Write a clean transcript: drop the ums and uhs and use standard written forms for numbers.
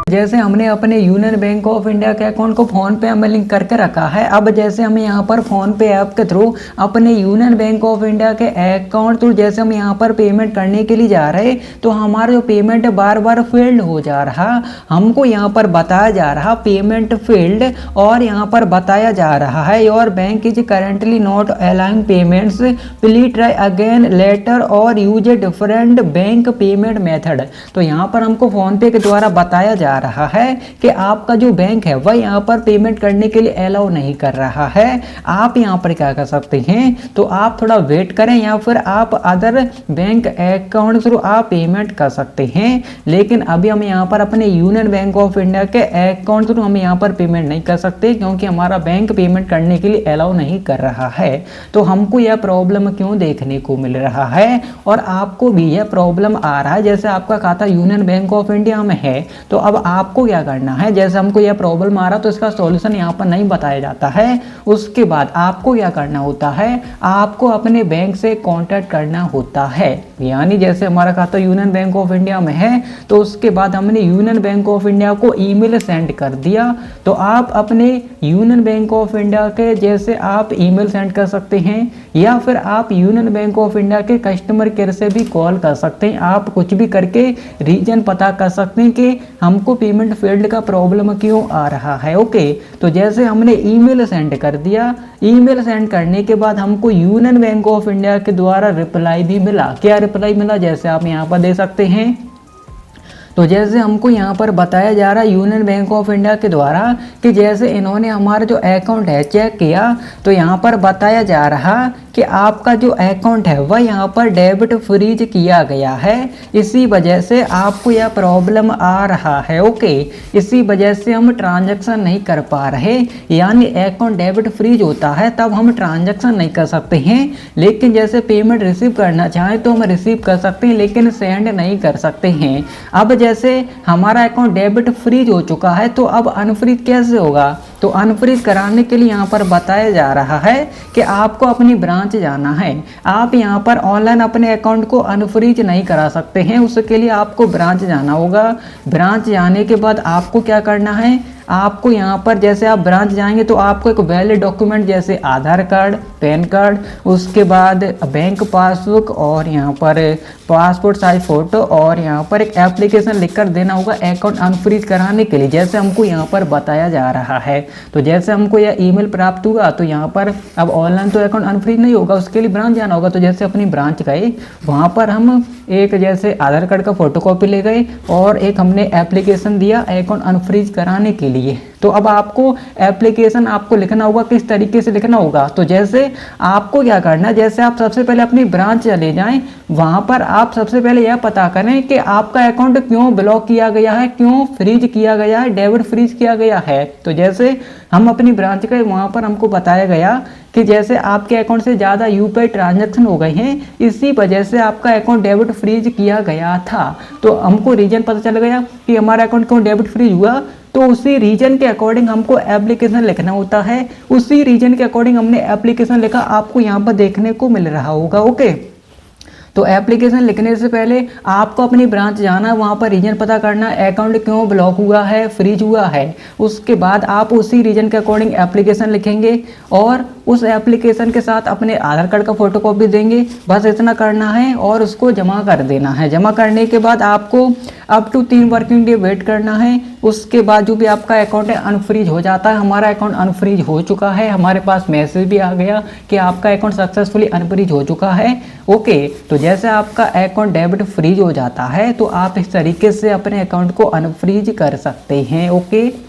जैसे हमने अपने यूनियन बैंक ऑफ इंडिया के अकाउंट को फोन पे में लिंक करके रखा है। अब जैसे हम यहाँ पर फोन पे ऐप के थ्रू अपने यूनियन बैंक ऑफ इंडिया के अकाउंट थ्रू जैसे हम यहाँ पर पेमेंट करने के लिए जा रहे, तो हमारा जो पेमेंट है बार बार फेल्ड हो जा रहा। हमको यहाँ पर बताया जा रहा पेमेंट फेल्ड, और यहाँ पर बताया जा रहा है your bank is currently not allowing payments, please try again later और use a different bank payment method. तो यहाँ पर हमको फोन पे के द्वारा बताया जा रहा है कि आपका जो बैंक है वह यहाँ पर पेमेंट करने के लिए अलाउ नहीं कर रहा है। आप यहाँ पर क्या कर सकते हैं, तो आप थोड़ा वेट करें या फिर आप अदर बैंक अकाउंट थ्रू आप पेमेंट कर सकते हैं। लेकिन अभी हम यहाँ पर अपने यूनियन बैंक ऑफ इंडिया के अकाउंट थ्रू हम यहाँ पर पेमेंट नहीं कर सकते, क्योंकि हमारा बैंक पेमेंट करने के लिए अलाउ नहीं कर रहा है। तो हमको यह प्रॉब्लम क्यों देखने को मिल रहा है, और आपको भी यह प्रॉब्लम आ रहा है। जैसे आपका खाता यूनियन बैंक ऑफ इंडिया में है, तो अब आपको क्या करना है, जैसे हमको यह प्रॉब्लम आ रहा तो इसका सॉल्यूशन यहाँ पर नहीं बताया जाता है। उसके बाद आपको क्या करना होता है, आपको अपने बैंक से कांटेक्ट करना होता है। यानी जैसे हमारा खाता यूनियन बैंक ऑफ इंडिया में है, तो उसके बाद हमने यूनियन बैंक ऑफ इंडिया को ईमेल सेंड कर दिया। तो आप अपने यूनियन बैंक ऑफ इंडिया के जैसे आप ईमेल सेंड कर सकते हैं, या फिर आप यूनियन बैंक ऑफ इंडिया के कस्टमर केयर से भी कॉल कर सकते हैं। आप कुछ भी करके रीजन पता कर सकते हैं कि हमको पेमेंट फेल्ड का प्रॉब्लम क्यों आ रहा है। ओके, तो जैसे हमने ईमेल सेंड कर दिया, ईमेल सेंड करने के बाद हमको यूनियन बैंक ऑफ इंडिया के द्वारा रिप्लाई भी मिला। क्या रिप्लाई मिला, जैसे आप यहाँ पर दे सकते हैं। तो जैसे हमको यहाँ पर बताया जा रहा है यूनियन बैंक ऑफ इंडिया के द्वारा कि जैसे इन्होंने हमारा जो अकाउंट है चेक किया, तो यहाँ पर बताया जा रहा कि आपका जो अकाउंट है वह यहाँ पर डेबिट फ्रीज किया गया है, इसी वजह से आपको यह प्रॉब्लम आ रहा है। ओके, इसी वजह से हम ट्रांजैक्शन नहीं कर पा रहे। यानी अकाउंट डेबिट फ्रीज होता है तब हम ट्रांजैक्शन नहीं कर सकते हैं, लेकिन जैसे पेमेंट रिसीव करना चाहें तो हम रिसीव कर सकते हैं, लेकिन सेंड नहीं कर सकते हैं। अब जैसे हमारा अकाउंट डेबिट फ्रीज हो चुका है, तो अब अनफ्रीज कैसे होगा, तो अनफ्रीज कराने के लिए यहाँ पर बताया जा रहा है कि आपको अपनी ब्रांच जाना है। आप यहाँ पर ऑनलाइन अपने अकाउंट को अनफ्रीज नहीं करा सकते हैं, उसके लिए आपको ब्रांच जाना होगा। ब्रांच जाने के बाद आपको क्या करना है, आपको यहाँ पर जैसे आप ब्रांच जाएंगे तो आपको एक वैलिड डॉक्यूमेंट जैसे आधार कार्ड, पैन कार्ड, उसके बाद बैंक पासबुक और यहाँ पर पासपोर्ट साइज फ़ोटो और यहाँ पर एक एप्लीकेशन लिखकर देना होगा अकाउंट अनफ्रीज कराने के लिए, जैसे हमको यहाँ पर बताया जा रहा है। तो जैसे हमको यह ईमेल प्राप्त हुआ, तो यहाँ पर अब ऑनलाइन तो अकाउंट अनफ्रीज नहीं होगा, उसके लिए ब्रांच जाना होगा। तो जैसे अपनी ब्रांच गए, वहाँ पर हम एक जैसे आधार कार्ड का फोटोकॉपी ले गए और एक हमने एप्लीकेशन दिया अकाउंट अनफ्रीज कराने के लिए। तो अब आपको एप्लीकेशन आपको लिखना होगा, किस तरीके से लिखना होगा, तो जैसे आपको क्या करना है, जैसे आप सबसे पहले अपनी ब्रांच चले जाएं, वहाँ पर आप सबसे पहले यह पता करें कि आपका अकाउंट क्यों ब्लॉक किया गया है, क्यों फ्रीज किया गया है, डेबिट फ्रीज किया गया है। तो जैसे हम अपनी ब्रांच गए, वहाँ पर हमको बताया गया कि जैसे आपके अकाउंट से ज़्यादा यूपीआई ट्रांजैक्शन हो गए हैं, इसी वजह से आपका अकाउंट डेबिट फ्रीज किया गया था। तो हमको रीजन पता चल गया कि हमारा अकाउंट क्यों डेबिट फ्रीज हुआ, तो उसी रीजन के अकॉर्डिंग हमको एप्लीकेशन लिखना होता है। उसी रीजन के अकॉर्डिंग हमने एप्लीकेशन लिखा, आपको यहाँ पर देखने को मिल रहा होगा। ओके, तो एप्लीकेशन लिखने से पहले आपको अपनी ब्रांच जाना, वहाँ पर रीजन पता करना अकाउंट क्यों ब्लॉक हुआ है, फ्रीज हुआ है। उसके बाद आप उसी रीजन के अकॉर्डिंग एप्लीकेशन लिखेंगे और उस एप्लीकेशन के साथ अपने आधार कार्ड का फोटोकॉपी देंगे। बस इतना करना है और उसको जमा कर देना है। जमा करने के बाद आपको up to 3 working day wait करना है। उसके बाद जो भी आपका अकाउंट है अनफ्रीज हो जाता है। हमारा अकाउंट अनफ्रीज हो चुका है, हमारे पास मैसेज भी आ गया कि आपका अकाउंट सक्सेसफुली अनफ्रीज हो चुका है। ओके, तो जैसे आपका अकाउंट डेबिट फ्रीज हो जाता है, तो आप इस तरीके से अपने अकाउंट को अनफ्रीज कर सकते हैं। ओके।